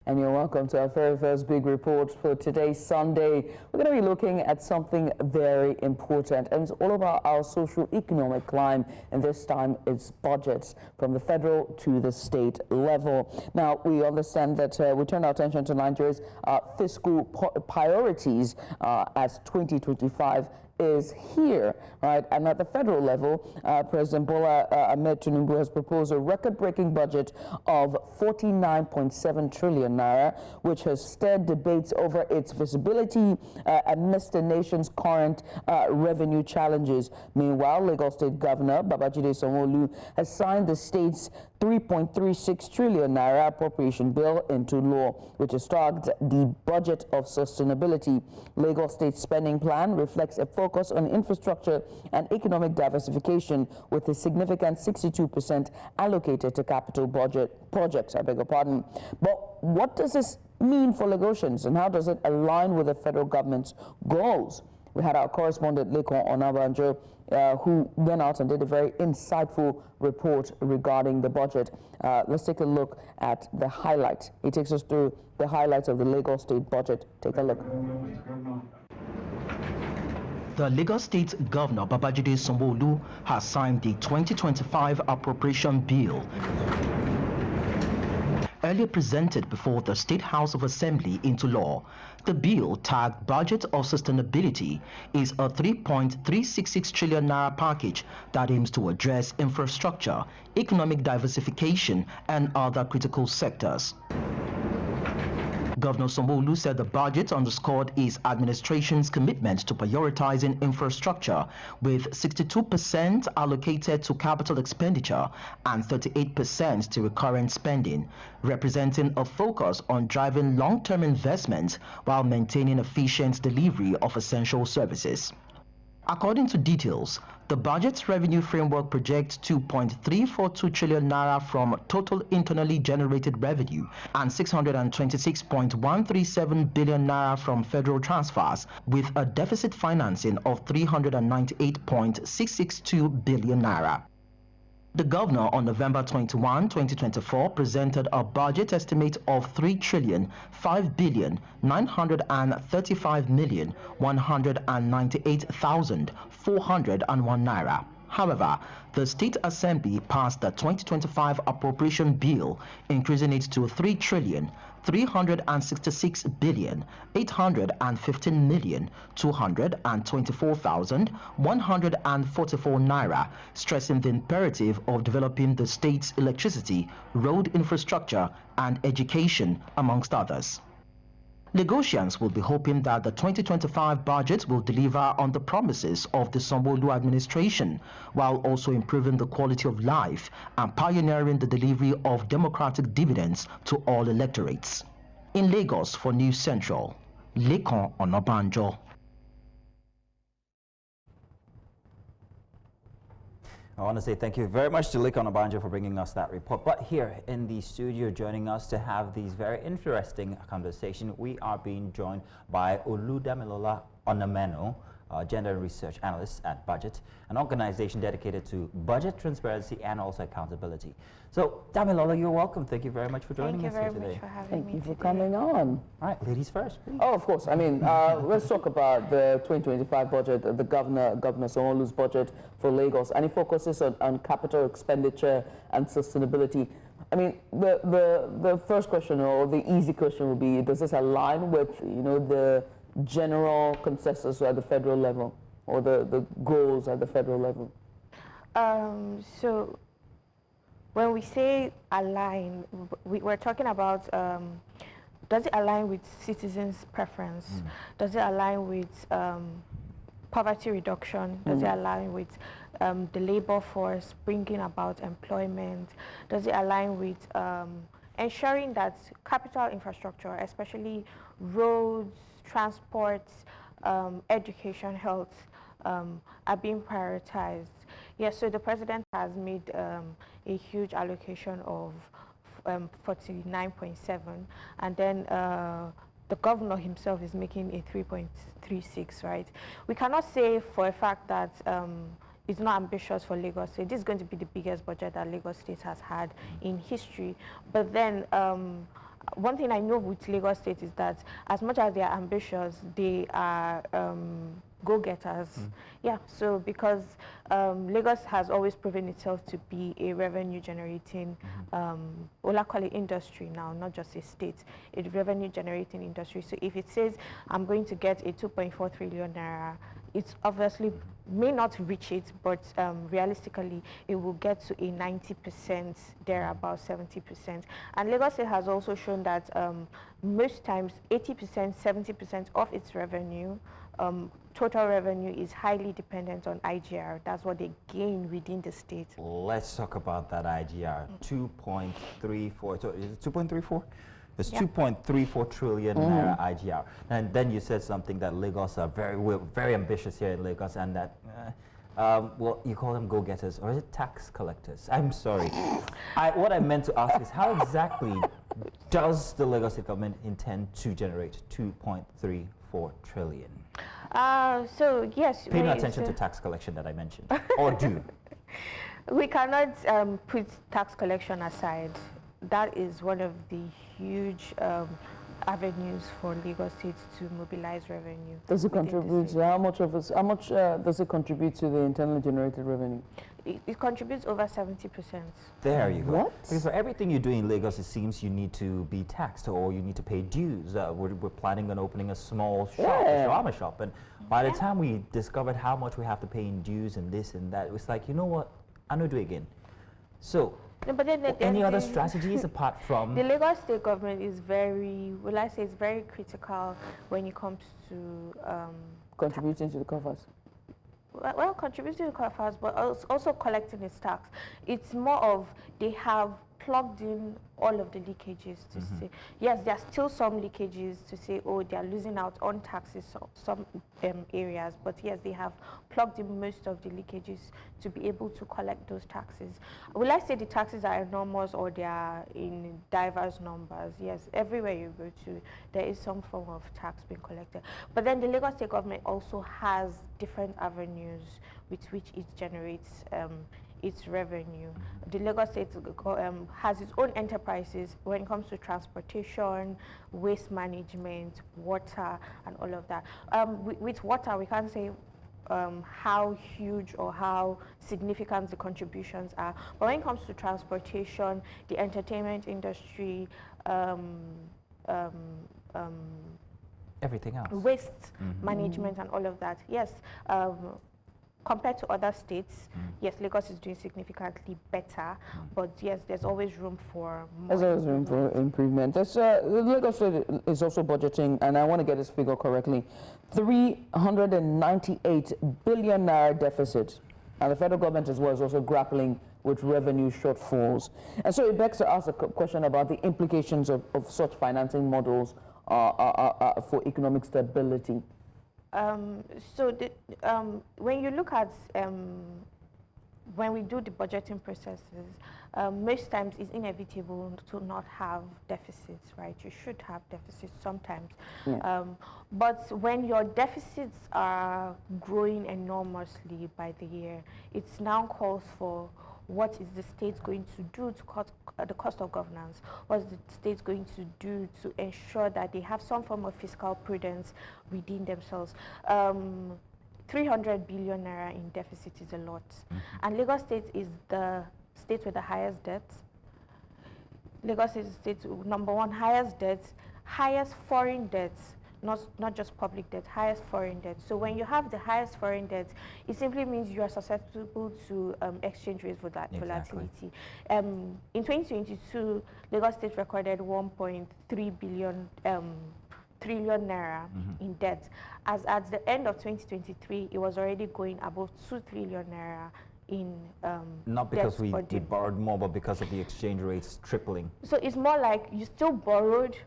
And you're welcome to our very first big report for today, Sunday. We're going to be looking at something very important, and it's all about our socio-economic climb, and this time it's budgets from the federal to the state level. Now, we understand that we turn our attention to Nigeria's fiscal priorities as 2025 is here, right? And at the federal level, President Bola Tinubu has proposed a record-breaking budget of 49.7 trillion naira, which has stirred debates over its feasibility amidst the nation's current revenue challenges. Meanwhile, Lagos State Governor Babajide Sanwo-Olu has signed the state's 3.36 trillion naira appropriation bill into law, which has tagged the budget of sustainability. Lagos State's spending plan reflects a focus on infrastructure and economic diversification, with a significant 62% allocated to capital budget projects. I beg your pardon. But what does this mean for Lagosians, and how does it align with the federal government's goals? We had our correspondent Lekon Onabanjo who went out and did a very insightful report regarding the budget. Let's take a look at the highlights. It takes us through the highlights of the Lagos State budget. Take a look. The Lagos State Governor Babajide Sanwo-Olu has signed the 2025 appropriation bill, earlier presented before the State House of Assembly, into law. The bill, tagged Budget of Sustainability, is a 3.366 trillion naira package that aims to address infrastructure, economic diversification, and other critical sectors. Governor Sanwo-Olu said the budget underscored his administration's commitment to prioritizing infrastructure, with 62% allocated to capital expenditure and 38% to recurrent spending, representing a focus on driving long-term investment while maintaining efficient delivery of essential services. According to details, the budget's revenue framework projects 2.342 trillion naira from total internally generated revenue and 626.137 billion naira from federal transfers, with a deficit financing of 398.662 billion naira. The governor on November 21, 2024, presented a budget estimate of 3,535,938,198,401 naira. However, the State Assembly passed the 2025 appropriation bill, increasing it to 3,366,815,224,144 naira, stressing the imperative of developing the state's electricity, road infrastructure, and education, amongst others. Lagosians will be hoping that the 2025 budget will deliver on the promises of the Sanwo-Olu administration, while also improving the quality of life and pioneering the delivery of democratic dividends to all electorates. In Lagos for News Central, Lekon Onabanjo. I want to say thank you very much to Lekon Onabanjo for bringing us that report. But here in the studio, joining us to have these very interesting conversation, we are being joined by Oludamilola Onemano, Gender and Research Analyst at BudgIT, an organization dedicated to budget transparency and also accountability. So, Damilola, you're welcome. Thank you very much for joining us here today. Thank you very much for having me. Thank you for coming on. All right, ladies first, please. Oh, of course. I mean, let's talk about the 2025 budget, the Governor Sanwo-Olu's budget for Lagos, and it focuses on capital expenditure and sustainability. I mean, the first question, or the easy question, would be: does this align with the general consensus at the federal level, or the goals at the federal level? So when we say align, we're talking about does it align with citizens' preference? Does it align with poverty reduction? Does it align with the labor force bringing about employment? Does it align with ensuring that capital infrastructure, especially roads, transport, education, health, are being prioritized? Yes, so the president has made a huge allocation of 49.7, and then the governor himself is making a 3.36, right? We cannot say for a fact that it's not ambitious for Lagos State. This is going to be the biggest budget that Lagos State has had in history. But then one thing I know with Lagos State is that as much as they are ambitious, they are go-getters. Yeah, so because Lagos has always proven itself to be a revenue-generating, we'll call it industry now, not just a state, a revenue-generating industry. So if it says, I'm going to get a 2.4 trillion naira, it's obviously may not reach it, but realistically, it will get to a 90%, there about 70%. And Lagos State has also shown that most times 80%, 70% of its revenue, total revenue, is highly dependent on IGR. That's what they gain within the state. Let's talk about that IGR. 2.34. So is it 2.34? It's 2.34 trillion naira IGR. And then you said something that Lagos are very ambitious here in Lagos, and that, well, you call them go-getters, or is it tax collectors? I'm sorry. What I meant to ask is, how exactly does the Lagos State government intend to generate 2.34 trillion? So yes, pay no attention to tax collection that I mentioned, or do. We cannot put tax collection aside. That is one of the huge avenues for Lagos State to mobilize revenue. Does it contribute? How much does it contribute to the internally generated revenue? It contributes over 70%. There you go. What? Because for everything you do in Lagos, it seems you need to be taxed or you need to pay dues. We're planning on opening a small shop, a shawarma shop, and by the time we discovered how much we have to pay in dues and this and that, it was like, you know what, I'm gonna do it again. So. No, but then any other strategies apart from the Lagos State government is very, it's very critical when it comes to contributing to the coffers. Well, contributing to the coffers, but also collecting its tax. It's more of they have plugged in all of the leakages to say, yes, there are still some leakages to say, oh, they are losing out on taxes, some areas, but yes, they have plugged in most of the leakages to be able to collect those taxes. Will I say the taxes are enormous or they are in diverse numbers? Yes, everywhere you go to, there is some form of tax being collected. But then the Lagos State government also has different avenues with which it generates its revenue. The Lagos State has its own enterprises when it comes to transportation, waste management, water, and all of that. With water, we can't say how huge or how significant the contributions are. But when it comes to transportation, the entertainment industry, everything else, waste management, and all of that, yes. Compared to other states, yes, Lagos is doing significantly better, but yes, there's always room for more. There's always room for improvement. Lagos State is also budgeting, and I want to get this figure correctly, 398 billion naira deficit. And the federal government as well is also grappling with revenue shortfalls. And so it begs to ask a question about the implications of such financing models for economic stability. When you look at when we do the budgeting processes, most times it's inevitable to not have deficits, right? You should have deficits sometimes. Yeah. But when your deficits are growing enormously by the year, it's now calls for what is the state going to do to cut the cost of governance? What is the state going to do to ensure that they have some form of fiscal prudence within themselves? 300 billion naira in deficit is a lot. And Lagos State is the state with the highest debt. Lagos is the state number one highest debt, highest foreign debt, not just public debt, highest foreign debt. So when you have the highest foreign debt, it simply means you are susceptible to exchange rate volatility. In 2022, Lagos State recorded 1.3 trillion naira in debt. As at the end of 2023, it was already going above 2 trillion naira in not because we borrowed more, but because of the exchange rates tripling. So it's more like you still borrowed.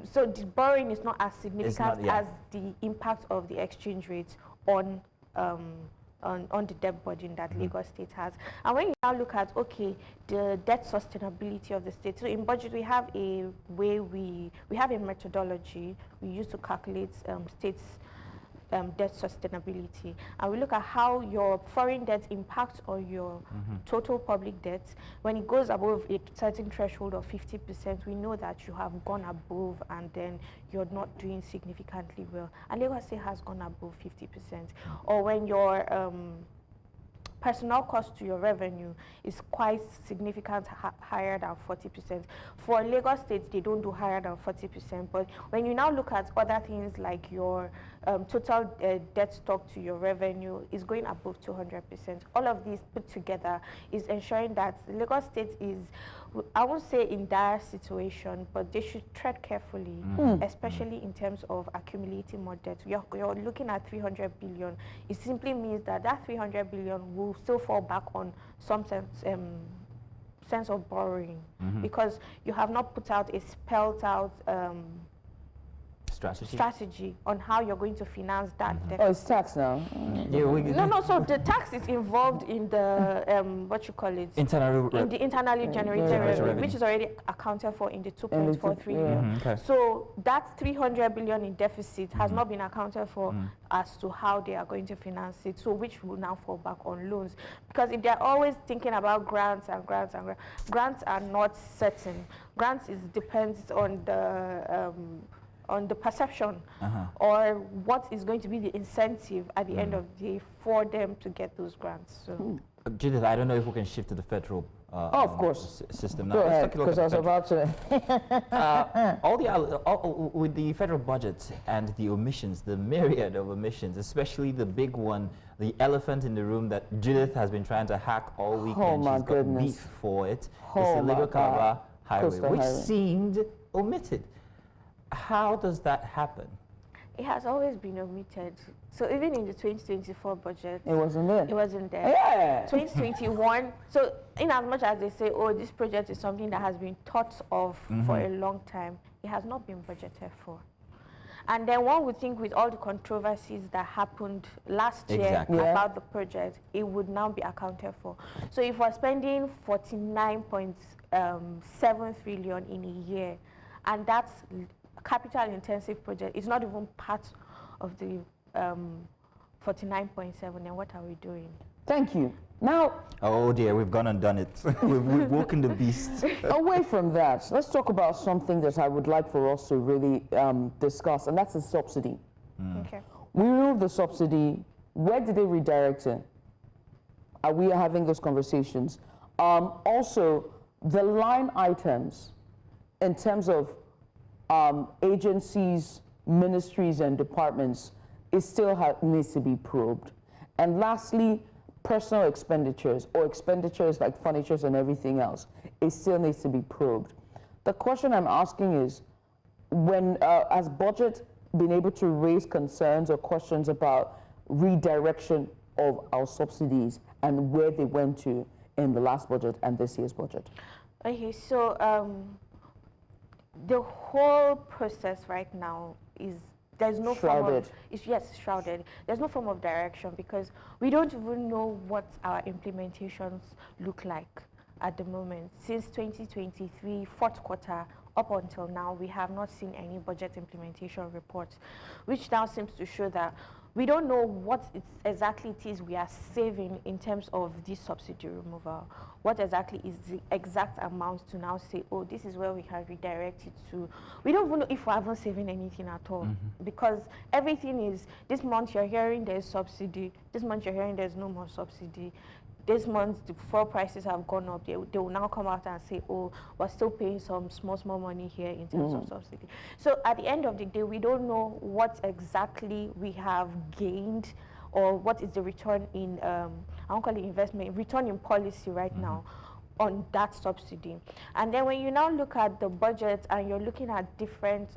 So the borrowing is not as significant as the impact of the exchange rates on the debt burden that Lagos State has. And when you now look at, okay, the debt sustainability of the state, so in budget we have a way, we have a methodology we use to calculate states' debt sustainability, and we look at how your foreign debt impacts on your total public debt. When it goes above a certain threshold of 50%, we know that you have gone above and then you're not doing significantly well. And Lagos State has gone above 50%. Or when your personnel cost to your revenue is quite significant, higher than 40%. For Lagos State, they don't do higher than 40%, but when you now look at other things like your total debt stock to your revenue is going above 200%. All of these put together is ensuring that Lagos State is, I won't say in dire situation, but they should tread carefully, especially in terms of accumulating more debt. You're looking at 300 billion. It simply means that that 300 billion will still fall back on some sense of borrowing, because you have not put out a spelled out strategy on how you're going to finance that deficit. Oh, it's tax now. No, so the tax is involved in the what you call it, in the internally generated revenue, which is already accounted for in the 2.4 trillion. Okay. So that 300 billion in deficit has not been accounted for as to how they are going to finance it, so which will now fall back on loans, because if they're always thinking about grants and grants and grants are not certain. Grants depends on the perception or what is going to be the incentive at the end of the day for them to get those grants. So, Judith, I don't know if we can shift to the federal of course. System now. Go ahead, because I was about to. With the federal budget and the omissions, the myriad of omissions, especially the big one, the elephant in the room that Judith has been trying to hack all weekend. Oh my She's goodness. got beef for it. It's Oh the my Lagos Calabar Highway, Coastal which Highway. seemed omitted. How does that happen? it has always been omitted. So even in the 2024 budget, It wasn't there. it wasn't there. Yeah. 2021, so in as much as they say, oh, this project is something that has been thought of for a long time, it has not been budgeted for. And then one would think with all the controversies that happened last year about the project, it would now be accounted for. So if we're spending 49.7 trillion in a year, and that's capital intensive project, it's not even part of the 49.7, then what are we doing? Thank you. Now, oh dear, we've gone and done it. we've woken the beast. away from that, let's talk about something that I would like for us to really discuss, and that's the subsidy. Okay. We removed the subsidy. Where did they redirect it? Are we having those conversations? Also, the line items in terms of agencies, ministries, and departments, it still needs to be probed. And lastly, personal expenditures or expenditures like furnitures and everything else, it still needs to be probed. The question I'm asking is, when has budget been able to raise concerns or questions about redirection of our subsidies and where they went to in the last budget and this year's budget? Okay, so the whole process right now is, there's no Shrouded. form of, yes, shrouded. There's no form of direction because we don't even know what our implementations look like at the moment. Since 2023, fourth quarter, up until now, we have not seen any budget implementation reports, which now seems to show that we don't know what exactly it is we are saving in terms of this subsidy removal. What exactly is the exact amount to now say, oh, this is where we can redirect it to. We don't even know if we haven't saving anything at all, because everything is, this month you're hearing there's subsidy, this month you're hearing there's no more subsidy. This month, the fuel prices have gone up. They will now come out and say, oh, we're still paying some small money here in terms of subsidy. So at the end of the day, we don't know what exactly we have gained or what is the return in, I won't call it investment, return in policy right now on that subsidy. And then when you now look at the budget and you're looking at different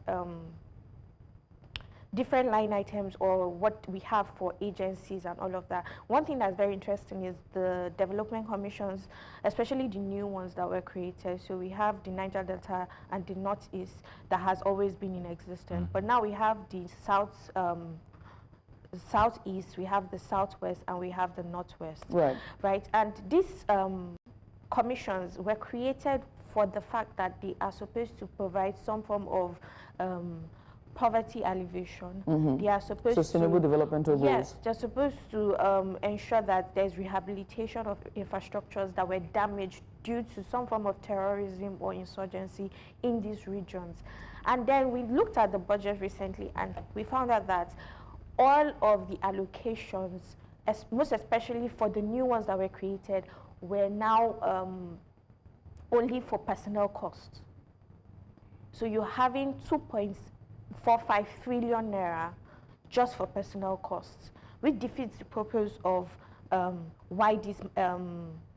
line items or what we have for agencies and all of that. One thing that's very interesting is the development commissions, especially the new ones that were created. So we have the Niger Delta and the Northeast that has always been in existence. But now we have the Southeast, we have the Southwest, and we have the Northwest. Right. And these commissions were created for the fact that they are supposed to provide some form of poverty alleviation. They are supposed Sustainable to developmental goals. Yes, they're supposed to ensure that there's rehabilitation of infrastructures that were damaged due to some form of terrorism or insurgency in these regions. And then we looked at the budget recently and we found out that all of the allocations, most especially for the new ones that were created, were now only for personnel costs. So you're having 2.45 trillion naira just for personnel costs, which defeats the purpose of why these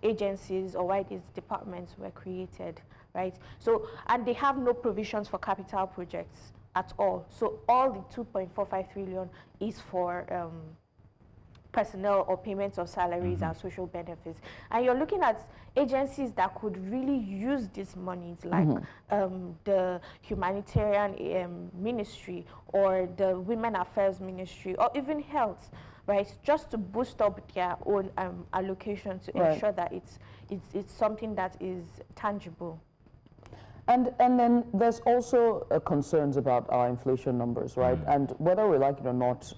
agencies or why these departments were created, right? So, and they have no provisions for capital projects at all. So all the 2.45 trillion is for personnel or payments of salaries and social benefits. And you're looking at agencies that could really use these monies, like the humanitarian ministry or the women affairs ministry or even health, right? Just to boost up their own allocation to ensure that it's something that is tangible. And then there's also concerns about our inflation numbers, right? And whether we like it or not,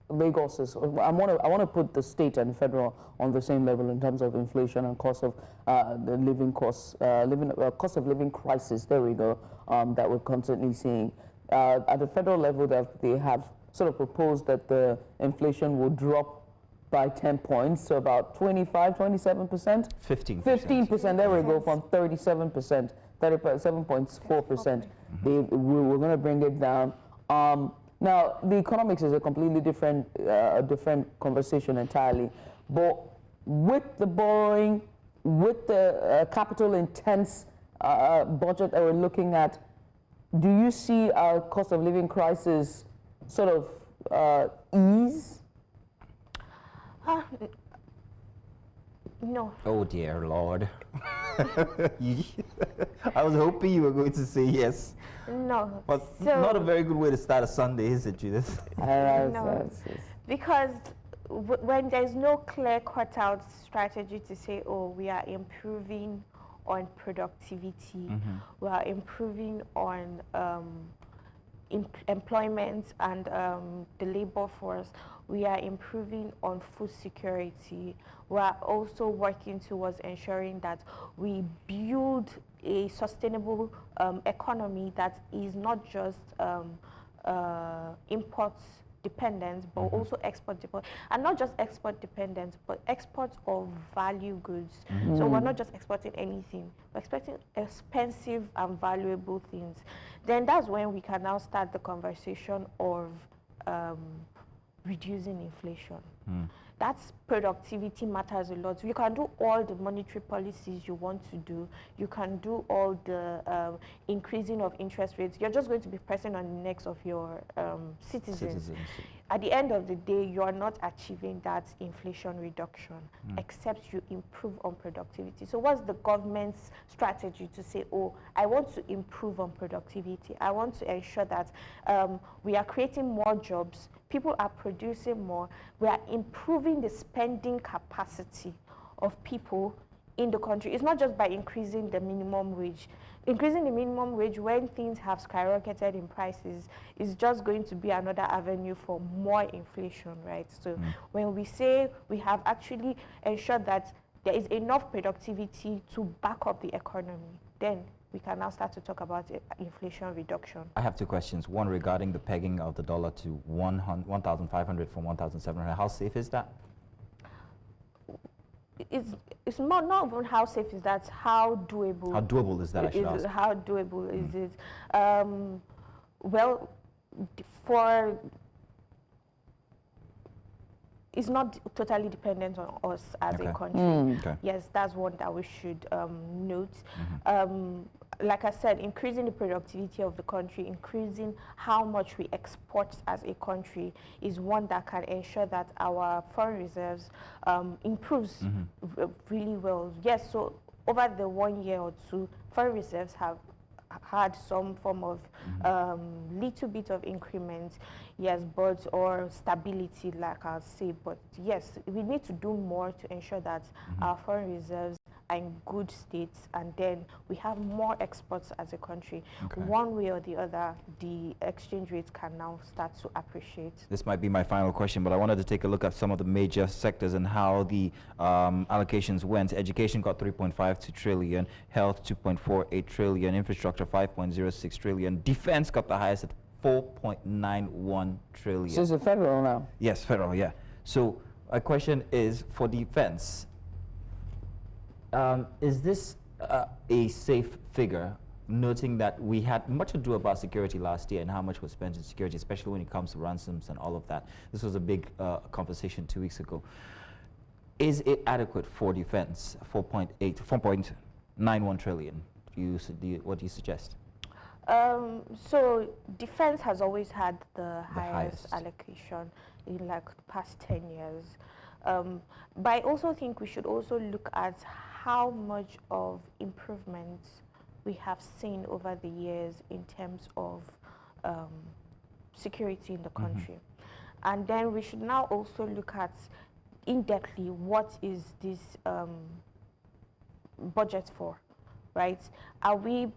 Lagos is. I want to put the state and federal on the same level in terms of inflation and cost of the living costs, cost of living crisis. There we go. That we're constantly seeing at the federal level. That they have sort of proposed that the inflation will drop by 10 points to about 25, 27%. 15%. 15%. There we go, from 37%, 37.4%. We're going to bring it down. Now, the economics is a completely different conversation entirely. But with the borrowing, with the capital-intense budget that we're looking at, do you see our cost of living crisis sort of ease? No. Oh dear Lord. I was hoping you were going to say yes. No. But so, not a very good way to start a Sunday, is it, Judith? No. Because when there's no clear cut out strategy to say, oh, we are improving on productivity, we are improving on employment and the labor force, we are improving on food security, we are also working towards ensuring that we build a sustainable economy that is not just import dependent, but also export dependent, and not just export dependent, but export of value goods. So we're not just exporting anything, we're exporting expensive and valuable things. Then that's when we can now start the conversation of reducing inflation. That's productivity matters a lot. You can do all the monetary policies you want to do. You can do all the increasing of interest rates. You're just going to be pressing on the necks of your citizens. At the end of the day, you are not achieving that inflation reduction, except you improve on productivity. So what's the government's strategy to say, oh, I want to improve on productivity. I want to ensure that we are creating more jobs, people are producing more, we are improving the spending capacity of people in the country. It's not just by increasing the minimum wage. Increasing the minimum wage when things have skyrocketed in prices is just going to be another avenue for more inflation, right? So when we say we have actually ensured that there is enough productivity to back up the economy, then we can now start to talk about inflation reduction. I have two questions. One regarding the pegging of the dollar to 1,500 from 1,700. How safe is that? It's not even how safe is that, how doable. How doable is that, I should ask? How doable is it? Well, it's not totally dependent on us as a country. Yes, that's one that we should note. Like I said, increasing the productivity of the country, increasing how much we export as a country is one that can ensure that our foreign reserves improves really well. Yes, so over the 1 year or two, foreign reserves have had some form of little bit of increment, yes, but or stability, like I'll say. But yes, we need to do more to ensure that our foreign reserves are in good states, and then we have more exports as a country. Okay. One way or the other, the exchange rates can now start to appreciate. This might be my final question, but I wanted to take a look at some of the major sectors and how the allocations went. Education got 3.52 trillion, health 2.48 trillion, infrastructure 5.06 trillion, defense got the highest at 4.91 trillion. So is it federal now? Yes, federal, yeah. So my question is, for defense, is this a safe figure, noting that we had much ado about security last year and how much was spent in security, especially when it comes to ransoms and all of that? This was a big conversation 2 weeks ago. Is it adequate for defense? 4.91 trillion. What do you suggest? So defense has always had the highest allocation in like the past 10 years. But I also think we should also look at how much of improvements we have seen over the years in terms of security in the country. And then we should now also look at in-depthly what is this budget for, right? Are we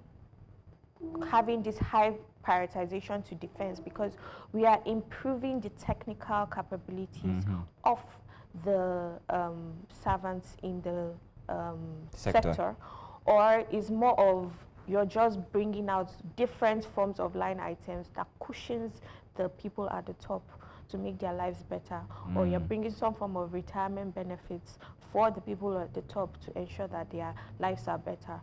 having this high prioritization to defense because we are improving the technical capabilities of the servants in the sector, or is more of you're just bringing out different forms of line items that cushions the people at the top to make their lives better, or you're bringing some form of retirement benefits for the people at the top to ensure that their lives are better.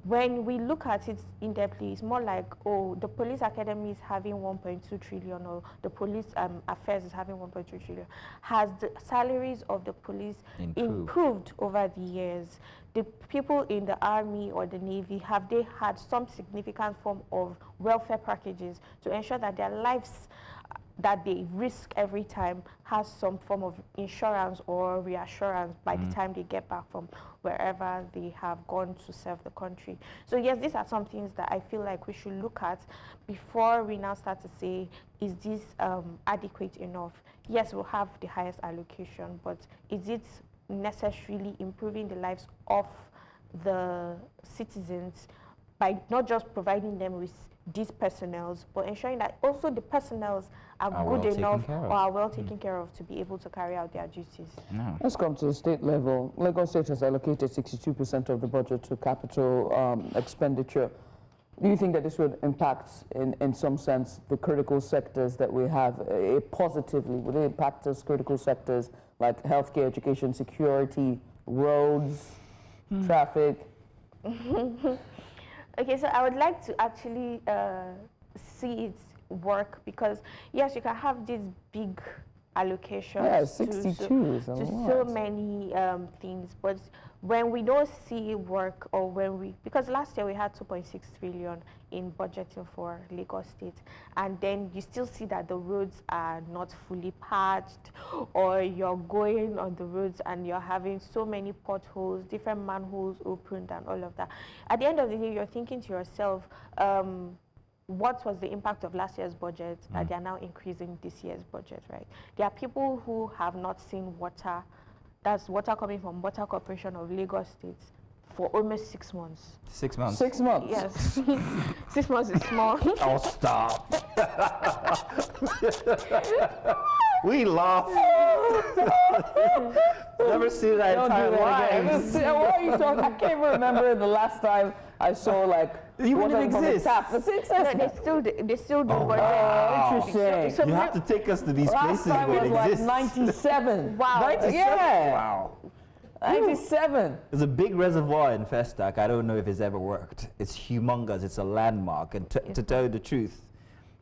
When we look at it in-depthly, it's more like, oh, the police academy is having 1.2 trillion, or the police affairs is having 1.2 trillion. Has the salaries of the police improved over the years? The people in the army or the navy, have they had some significant form of welfare packages to ensure that their lives that they risk every time has some form of insurance or reassurance by the time they get back from wherever they have gone to serve the country? So yes, these are some things that I feel like we should look at before we now start to say, is this adequate enough? Yes, we'll have the highest allocation, but is it necessarily improving the lives of the citizens by not just providing them with these personnels, but ensuring that also the personnels are good enough or are well taken care of to be able to carry out their duties. No. Let's come to the state level. Lagos State has allocated 62% of the budget to capital expenditure. Do you think that this would impact, in some sense, the critical sectors that we have positively? Would it impact those critical sectors like healthcare, education, security, roads, traffic? Okay, so I would like to actually see it work, because yes, you can have these big allocations. Yeah, 62 is a to lot. so many things, but when we don't see it work, or when we, because last year we had 2.6 trillion in budgeting for Lagos State, and then you still see that the roads are not fully patched, or you're going on the roads and you're having so many potholes, different manholes opened and all of that. At the end of the day, you're thinking to yourself, what was the impact of last year's budget that they are now increasing this year's budget, right? There are people who have not seen water, that's water coming from Water Corporation of Lagos State, for almost 6 months. 6 months? 6 months? Yes. 6 months is small. Oh, stop. We laugh. Never seen that Don't entire do that life. again. What are you talking? I can't even remember the last time I saw like Even water it from the exists. tap. It exists. No, they still do. Oh, but wow. Interesting. So You have to take us to these Last places time where was it like exists. 97. Wow. 97? Yeah. Wow. 97. There's a big reservoir in Festac. I don't know if it's ever worked. It's humongous. It's a landmark. And to tell you the truth,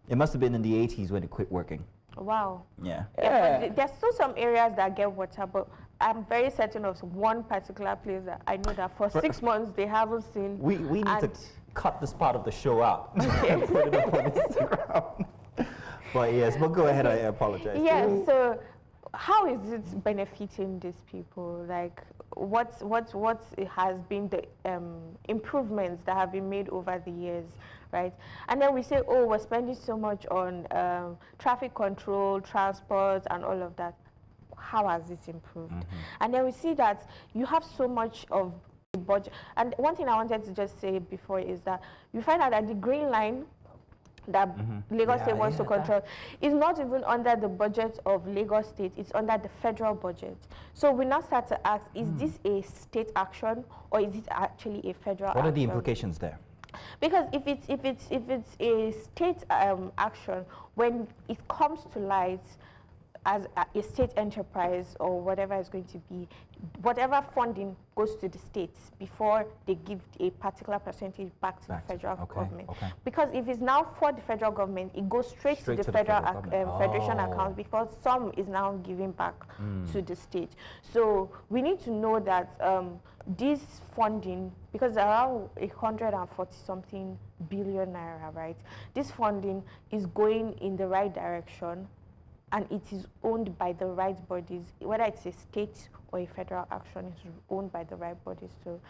it must have been in the 80s when it quit working. Wow. Yeah. Yeah, but there's still some areas that get water, but I'm very certain of one particular place that I know that for 6 months they haven't seen. We need to and cut this part of the show out and put it up on Instagram. But yes, but go ahead. I apologize. yeah, so how is it benefiting these people? Like, what has been the improvements that have been made over the years, right? And then we say, oh, we're spending so much on traffic control, transport, and all of that. How has it improved? And then we see that you have so much of budget. And one thing I wanted to just say before is that you find out that the green line that Lagos State wants to control is not even under the budget of Lagos State, it's under the federal budget. So we now start to ask, is this a state action or is it actually a federal action? What are the implications there? Because if it's a state action, when it comes to light as a state enterprise or whatever is going to be, whatever funding goes to the states before they give a particular percentage back to the federal government. Because if it's now for the federal government, it goes straight to the federal federation account, because some is now giving back to the state. So we need to know that this funding, because around 140-something billion naira, right? This funding is going in the right direction, and it is owned by the right bodies, whether it's a state or a federal action, it's owned by the right bodies. So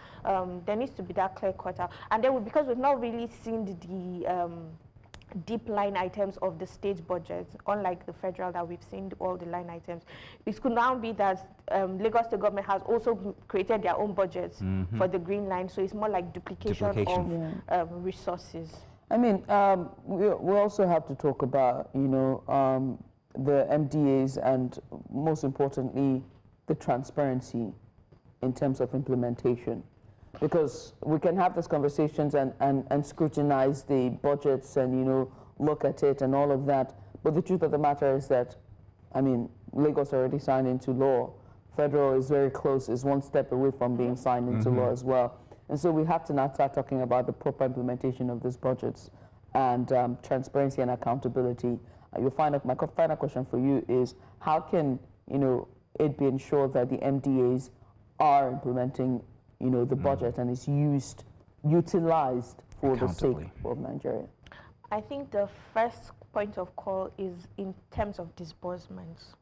there needs to be that clear cut out. And then because we've not really seen the deep line items of the state budget, unlike the federal that we've seen all the line items, it could now be that Lagos State government has also created their own budgets for the green line, so it's more like duplication. Of resources. I mean, we also have to talk about, the MDAs and, most importantly, the transparency in terms of implementation. Because we can have these conversations and scrutinize the budgets and, look at it and all of that. But the truth of the matter is that, Lagos already signed into law. Federal is very close, is one step away from being signed into law as well. And so we have to now start talking about the proper implementation of these budgets and transparency and accountability. You'll find out, my final question for you is, how can, it be ensured that the MDAs are implementing, the budget and is utilized for the sake of Nigeria? I think the first point of call is in terms of disbursements.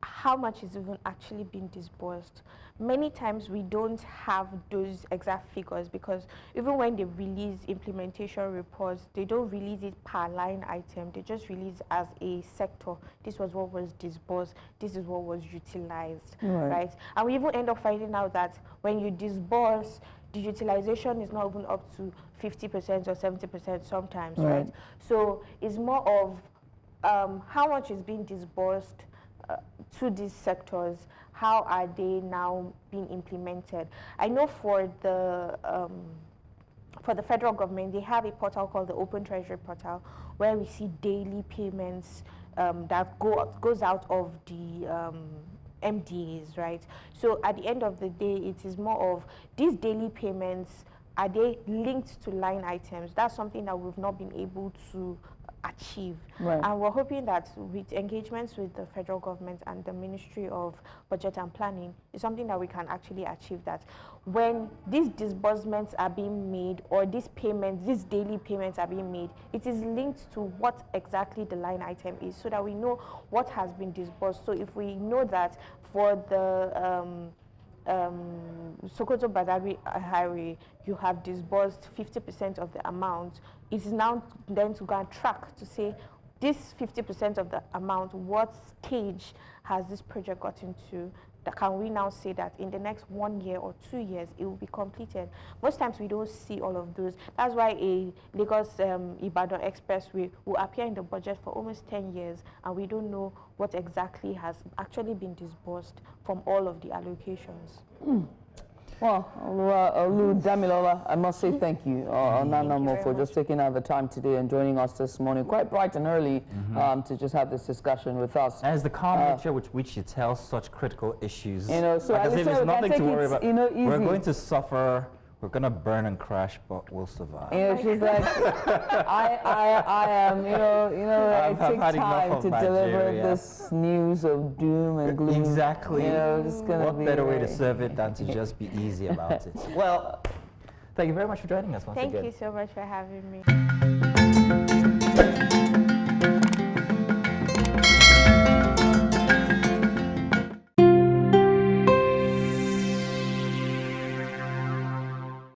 How much is even actually being disbursed? Many times we don't have those exact figures, because even when they release implementation reports, they don't release it per line item. They just release as a sector. This was what was disbursed. This is what was utilized, right? And we even end up finding out that when you disburse, the utilization is not even up to 50% or 70% sometimes, right? So it's more of how much is being disbursed to these sectors, how are they now being implemented? I know for the federal government, they have a portal called the Open Treasury Portal, where we see daily payments that goes out of the MDAs, right? So at the end of the day, it is more of these daily payments, are they linked to line items? That's something that we've not been able to achieve. And we're hoping that with engagements with the federal government and the Ministry of Budget and Planning, is something that we can actually achieve, that when these disbursements are being made, or these payments, these daily payments are being made, it is linked to what exactly the line item is, so that we know what has been disbursed. So if we know that for the Sokoto Badagry Highway, you have disbursed 50% of the amount, it is now then to go and track to say, this 50% of the amount, what stage has this project gotten to? That can we now say that in the next 1 year or 2 years it will be completed? Most times we don't see all of those. That's why a Lagos Ibadan Expressway will appear in the budget for almost 10 years, and we don't know what exactly has actually been disbursed from all of the allocations. Well, Oludamilola, I must say thank you, Onemano, for just taking out the time today and joining us this morning, quite bright and early, to just have this discussion with us. As the calm nature with which you tell such critical issues, so like as if it's nothing to worry about. Easy. We're going to suffer. We're gonna burn and crash, but we'll survive. She's like, I am, it takes time to deliver this news of doom and gloom. Exactly. Just gonna what better way to serve it than to just be easy about it? Well, thank you very much for joining us once again. Thank you so much for having me.